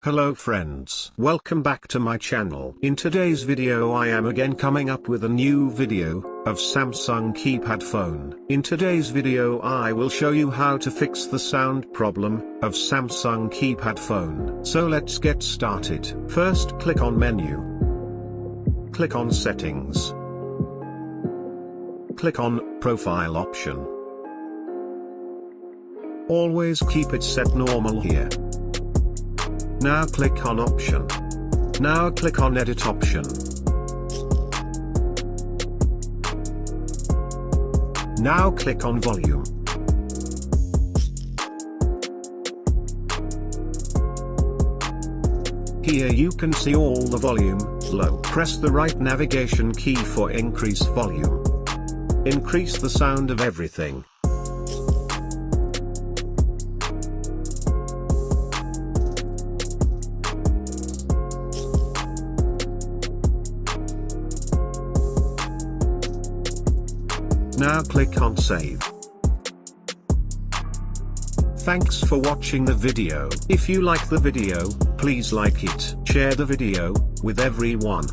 Hello friends, welcome back to my channel. In today's video I am again coming up with a new video of Samsung keypad phone. In today's video I will show you how to fix the sound problem of Samsung keypad phone. So let's get started. First click on menu. Click on settings. Click on profile option. Always keep it set normal here. Now click on option. Now click on edit option. Now click on volume. Here you can see all the volume, low. Press the right navigation key for increase volume. Increase the sound of everything. Now click on save. Thanks for watching the video. If you like the video, please like it. Share the video with everyone.